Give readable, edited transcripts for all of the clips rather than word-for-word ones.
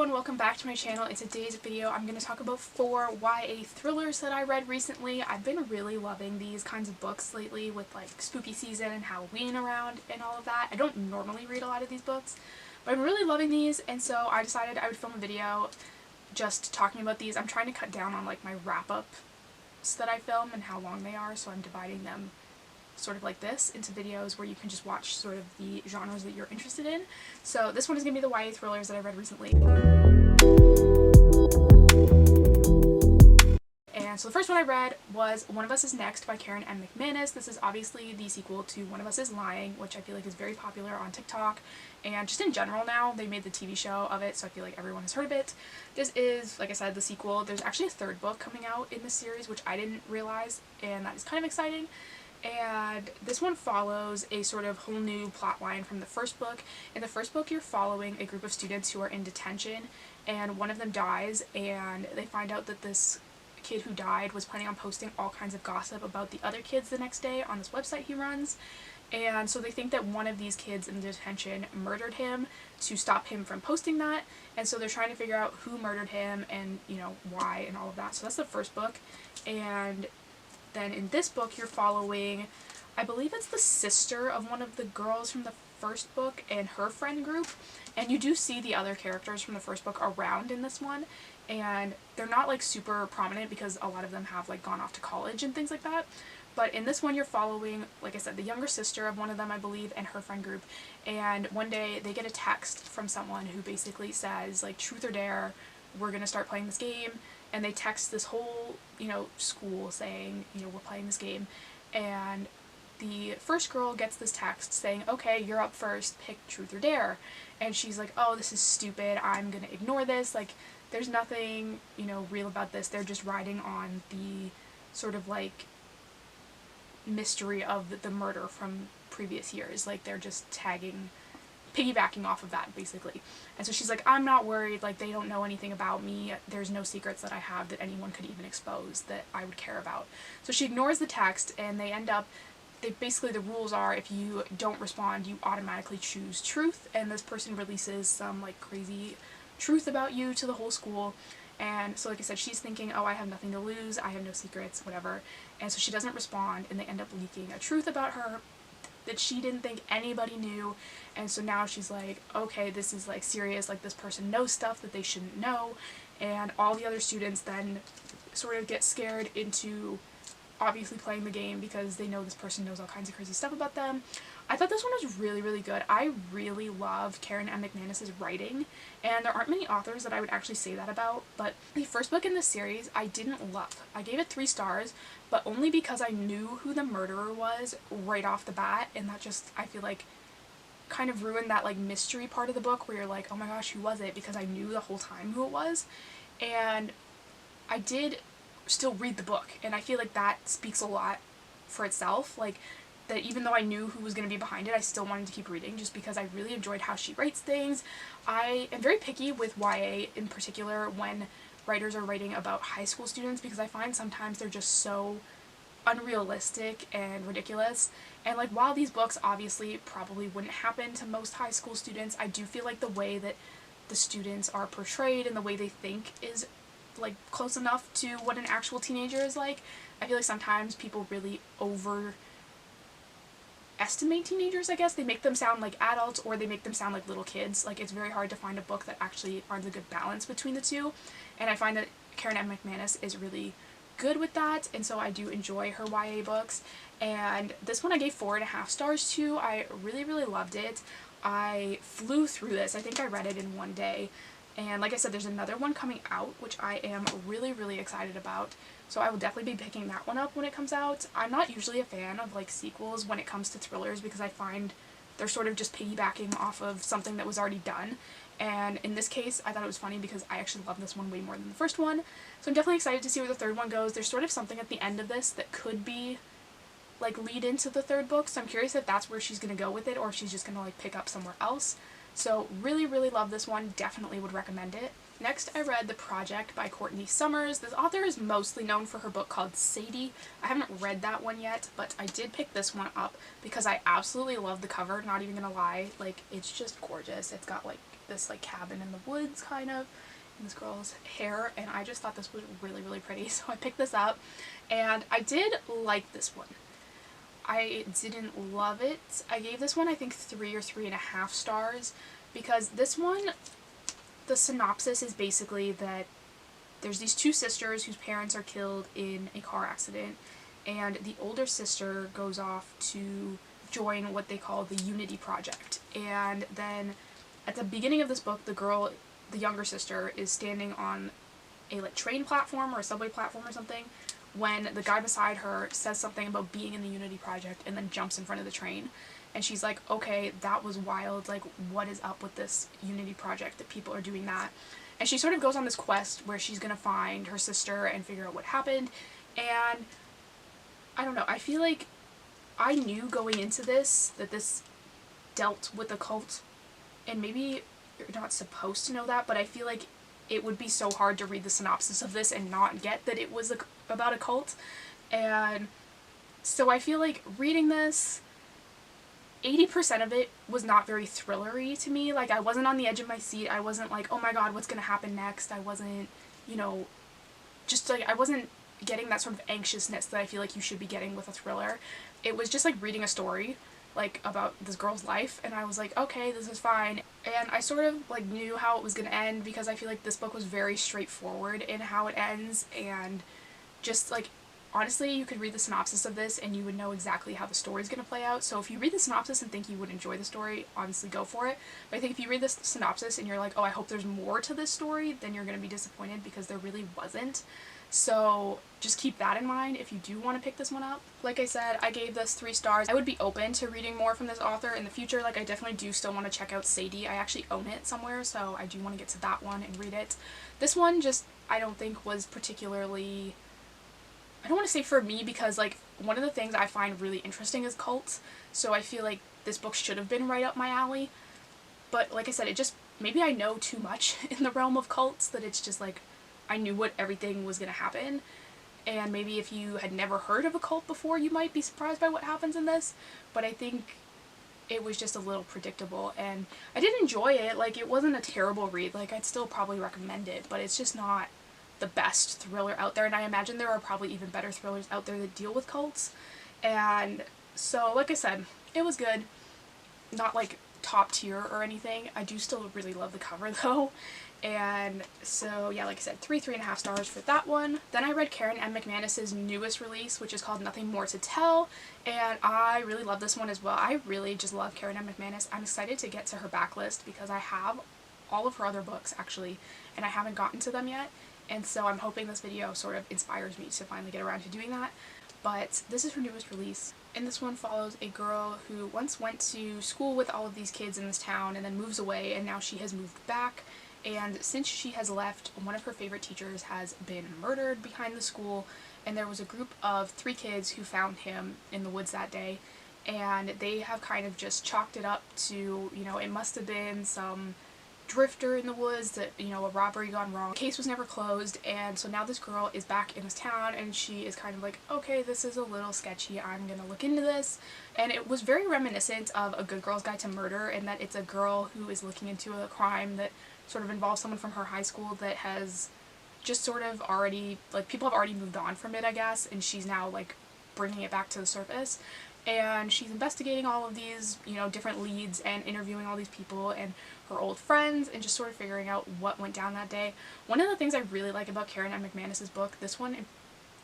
everyone, welcome back to my channel. In today's video, I'm going to talk about 4 YA thrillers that I read recently. I've been really loving these kinds of books lately with like spooky season and Halloween around and all of that. I don't normally read a lot of these books, but I'm really loving these, and so I decided I would film a video just talking about these. I'm trying to cut down on like my wrap-ups that I film and how long they are, so I'm dividing them sort of like this into videos where you can just watch sort of the genres that you're interested in. So this one is going to be the YA thrillers that I read recently. And so the first one I read was One of Us Is Next by Karen M. McManus. This is obviously the sequel to One of Us Is Lying, which I feel like is very popular on TikTok and just in general now. They made the TV show of it, so I feel like everyone has heard of it. This is, like I said, the sequel. There's actually a third book coming out in this series, which I didn't realize, and that is kind of exciting. And this one follows a sort of whole new plot line from the first book. In the first book, you're following a group of students who are in detention, and one of them dies, and they find out that this kid who died was planning on posting all kinds of gossip about the other kids the next day on this website he runs. And so they think that one of these kids in detention murdered him to stop him from posting that, and so they're trying to figure out who murdered him and, you know, why and all of that. So that's the first book. And then in this book, you're following, I believe it's the sister of one of the girls from the first book and her friend group. And you do see the other characters from the first book around in this one. And they're not like super prominent because a lot of them have like gone off to college and things like that. But in this one, you're following, like I said, the younger sister of one of them, I believe, and her friend group. And one day they get a text from someone who basically says, like, truth or dare, we're going to start playing this game. And they text this whole, you know, school saying, you know, we're playing this game. And the first girl gets this text saying, okay, you're up first, pick truth or dare. And she's like, oh, this is stupid, I'm gonna ignore this. Like, there's nothing, you know, real about this. They're just riding on the sort of like mystery of the murder from previous years. Like, they're just piggybacking off of that, basically. And so she's like, I'm not worried, like, they don't know anything about me, there's no secrets that I have that anyone could even expose that I would care about. So she ignores the text, and basically the rules are, if you don't respond, you automatically choose truth, and this person releases some, like, crazy truth about you to the whole school. And so, like I said, she's thinking, oh, I have nothing to lose, I have no secrets, whatever. And so she doesn't respond, and they end up leaking a truth about her that she didn't think anybody knew. And so now she's like, okay, this is like serious, like this person knows stuff that they shouldn't know. And all the other students then sort of get scared into obviously playing the game because they know this person knows all kinds of crazy stuff about them. I thought this one was really, really good. I really love Karen M. McManus' writing, and there aren't many authors that I would actually say that about, but the first book in this series I didn't love. I gave it 3 stars, but only because I knew who the murderer was right off the bat, and that just, I feel like, kind of ruined that like mystery part of the book where you're like, oh my gosh, who was it? Because I knew the whole time who it was. And I did still read the book, and I feel like that speaks a lot for itself. Like, that even though I knew who was going to be behind it, I still wanted to keep reading just because I really enjoyed how she writes things. I am very picky with YA in particular when writers are writing about high school students, because I find sometimes they're just so unrealistic and ridiculous. And like, while these books obviously probably wouldn't happen to most high school students, I do feel like the way that the students are portrayed and the way they think is like close enough to what an actual teenager is like. I feel like sometimes people really overestimate teenagers, I guess. They make them sound like adults, or they make them sound like little kids. Like, it's very hard to find a book that actually finds a good balance between the two, and I find that Karen M. McManus is really good with that, and so I do enjoy her YA books. And this one I gave 4.5 stars to. I really, really loved it. I flew through this. I think I read it in one day. And like I said, there's another one coming out, which I am really, really excited about. So I will definitely be picking that one up when it comes out. I'm not usually a fan of like sequels when it comes to thrillers because I find they're sort of just piggybacking off of something that was already done. And in this case, I thought it was funny because I actually love this one way more than the first one. So I'm definitely excited to see where the third one goes. There's sort of something at the end of this that could be like lead into the third book. So I'm curious if that's where she's going to go with it, or if she's just going to like pick up somewhere else. So really, really love this one. Definitely would recommend it. Next, I read The Project by Courtney Summers. This author is mostly known for her book called Sadie. I haven't read that one yet, but I did pick this one up because I absolutely love the cover, not even gonna lie. Like, it's just gorgeous. It's got like this like cabin in the woods kind of, in this girl's hair, and I just thought this was really, really pretty. So I picked this up, and I did like this one. I didn't love it. I gave this one I think 3 or 3.5 stars, because this one, the synopsis is basically that there's these two sisters whose parents are killed in a car accident, and the older sister goes off to join what they call the Unity Project. And then at the beginning of this book, the younger sister, is standing on a like train platform or a subway platform or something, when the guy beside her says something about being in the Unity Project and then jumps in front of the train. And she's like, okay, that was wild, like what is up with this Unity Project that people are doing that? And she sort of goes on this quest where she's gonna find her sister and figure out what happened. And I don't know, I feel like I knew going into this that this dealt with a cult, and maybe you're not supposed to know that, but I feel like it would be so hard to read the synopsis of this and not get that it was about a cult. And so I feel like reading this, 80% of it was not very thrillery to me. Like, I wasn't on the edge of my seat. I wasn't like, oh my god, what's gonna happen next? I wasn't, you know, just like, I wasn't getting that sort of anxiousness that I feel like you should be getting with a thriller. It was just like reading a story, like, about this girl's life, and I was like, okay, this is fine. And I sort of like knew how it was gonna end, because I feel like this book was very straightforward in how it ends, and just like, honestly, you could read the synopsis of this and you would know exactly how the story's going to play out. So if you read the synopsis and think you would enjoy the story, honestly go for it. But I think if you read this synopsis and you're like, oh, I hope there's more to this story, then you're going to be disappointed, because there really wasn't. So just keep that in mind if you do want to pick this one up. Like I said, I gave this 3 stars. I would be open to reading more from this author in the future. Like, I definitely do still want to check out Sadie. I actually own it somewhere, so I do want to get to that one and read it. This one just, I don't think was particularly, I don't want to say for me, because like one of the things I find really interesting is cults, so I feel like this book should have been right up my alley. But like I said, it just, maybe I know too much in the realm of cults, that it's just like I knew what everything was going to happen, and maybe if you had never heard of a cult before, you might be surprised by what happens in this. But I think it was just a little predictable, and I did enjoy it. Like, it wasn't a terrible read. Like, I'd still probably recommend it, but it's just not the best thriller out there, and I imagine there are probably even better thrillers out there that deal with cults. And so, like I said, it was good. Not like top tier or anything. I do still really love the cover though. And so yeah, like I said, 3.5 stars for that one. Then I read Karen M. McManus's newest release, which is called Nothing More to Tell, and I really love this one as well. I really just love Karen M. McManus. I'm excited to get to her backlist, because I have all of her other books actually, and I haven't gotten to them yet. And so I'm hoping this video sort of inspires me to finally get around to doing that. But this is her newest release, and this one follows a girl who once went to school with all of these kids in this town and then moves away, and now she has moved back. And since she has left, one of her favorite teachers has been murdered behind the school, and there was a group of 3 kids who found him in the woods that day, and they have kind of just chalked it up to, you know, it must have been some drifter in the woods, that, you know, a robbery gone wrong. The case was never closed, and so now this girl is back in this town, and she is kind of like, okay, this is a little sketchy, I'm gonna look into this. And it was very reminiscent of A Good Girl's Guide to Murder, in that it's a girl who is looking into a crime that sort of involves someone from her high school that has just sort of already, like, people have already moved on from it, I guess, and she's now, like, bringing it back to the surface. And she's investigating all of these, you know, different leads and interviewing all these people and her old friends, and just sort of figuring out what went down that day. One of the things I really like about Karen M. McManus's book, this one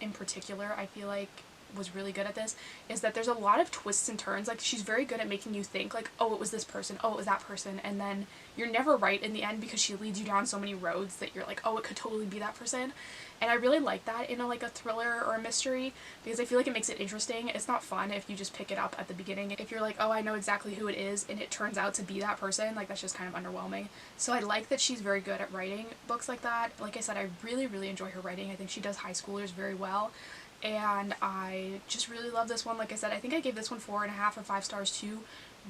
in particular, I feel like was really good at this, is that there's a lot of twists and turns. Like, she's very good at making you think, like, oh, it was this person, oh, it was that person, and then you're never right in the end, because she leads you down so many roads that you're like, oh, it could totally be that person. And I really like that in a thriller or a mystery, because I feel like it makes it interesting. It's not fun if you just pick it up at the beginning. If you're like, oh, I know exactly who it is, and it turns out to be that person, like, that's just kind of underwhelming. So I like that she's very good at writing books like that. Like I said, I really, really enjoy her writing. I think she does high schoolers very well. And I just really love this one. Like I said, I think I gave this one 4.5 or 5 stars too.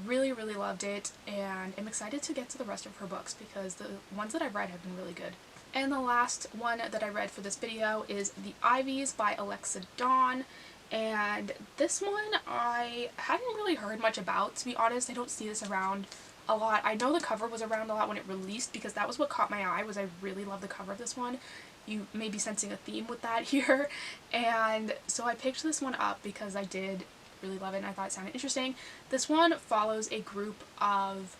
Really, really loved it, and I'm excited to get to the rest of her books, because the ones that I've read have been really good. And the last one that I read for this video is The Ivies by Alexa Donne, and this one I hadn't really heard much about, to be honest. I don't see this around a lot. I know the cover was around a lot when it released because that was what caught my eye, was I really love the cover of this one. You may be sensing a theme with that here. And so I picked this one up because I did really love it and I thought it sounded interesting. This one follows a group of,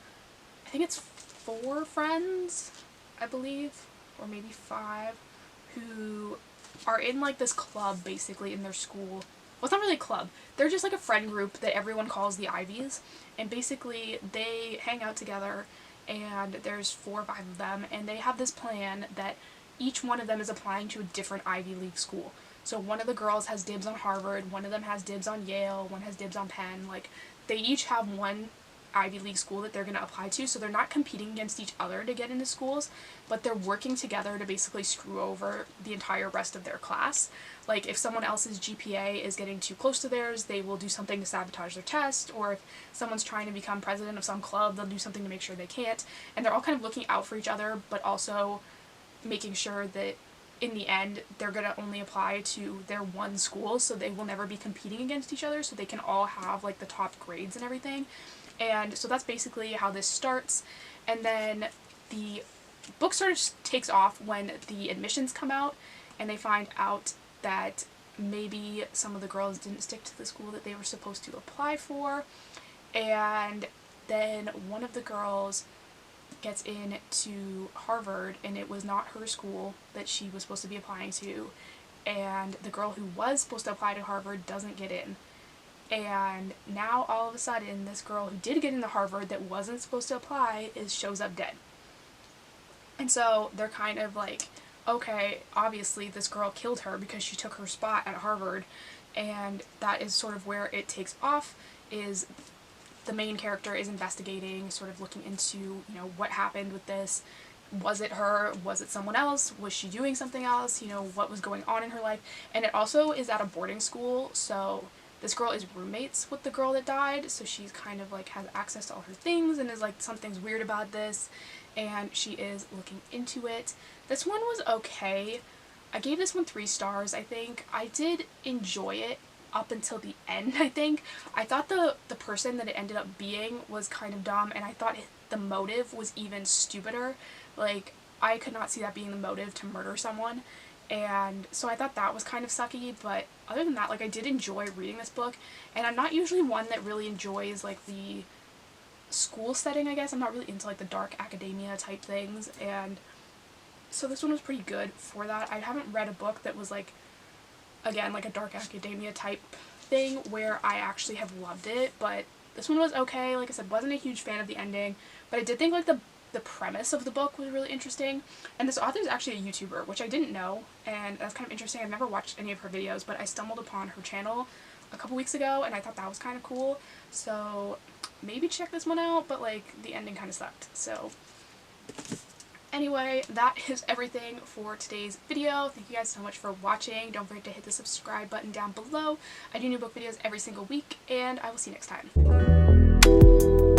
I think it's 4 friends, I believe, or maybe 5, who are in like this club basically in their school. Well, it's not really a club. They're just like a friend group that everyone calls the Ivies. And basically they hang out together, and there's 4 or 5 of them, and they have this plan that each one of them is applying to a different Ivy League school. So one of the girls has dibs on Harvard, one of them has dibs on Yale, one has dibs on Penn. Like, they each have one Ivy League school that they're going to apply to, so they're not competing against each other to get into schools, but they're working together to basically screw over the entire rest of their class. Like, if someone else's GPA is getting too close to theirs, they will do something to sabotage their test, or if someone's trying to become president of some club, they'll do something to make sure they can't. And they're all kind of looking out for each other, but also making sure that in the end they're going to only apply to their one school, so they will never be competing against each other, so they can all have like the top grades and everything. And so that's basically how this starts. And then the book sort of takes off when the admissions come out and they find out that maybe some of the girls didn't stick to the school that they were supposed to apply for. And then one of the girls gets into Harvard, and it was not her school that she was supposed to be applying to. And the girl who was supposed to apply to Harvard doesn't get in. And now all of a sudden this girl who did get into Harvard that wasn't supposed to apply shows up dead. And so they're kind of like, okay, obviously this girl killed her because she took her spot at Harvard. And that is sort of where it takes off, is the main character is investigating, sort of looking into, you know, what happened with this. Was it her? Was it someone else? Was she doing something else? You know, what was going on in her life? And it also is at a boarding school, so this girl is roommates with the girl that died, so she's kind of like has access to all her things and is like, something's weird about this, and she is looking into it. This one was okay. I gave this one 3 stars, I think. I did enjoy it up until the end, I think. I thought the person that it ended up being was kind of dumb, and I thought the motive was even stupider. Like, I could not see that being the motive to murder someone. And so I thought that was kind of sucky, but other than that, like, I did enjoy reading this book, and I'm not usually one that really enjoys, like, the school setting, I guess. I'm not really into, like, the dark academia type things, and so this one was pretty good for that. I haven't read a book that was, like, again, like a dark academia type thing where I actually have loved it, but this one was okay. Like I said, wasn't a huge fan of the ending, but I did think, like, the premise of the book was really interesting. And this author is actually a YouTuber, which I didn't know, and that's kind of interesting. I've never watched any of her videos, but I stumbled upon her channel a couple weeks ago, and I thought that was kind of cool, so maybe check this one out, but like, the ending kind of sucked. So anyway, that is everything for today's video. Thank you guys so much for watching. Don't forget to hit the subscribe button down below. I do new book videos every single week, and I will see you next time.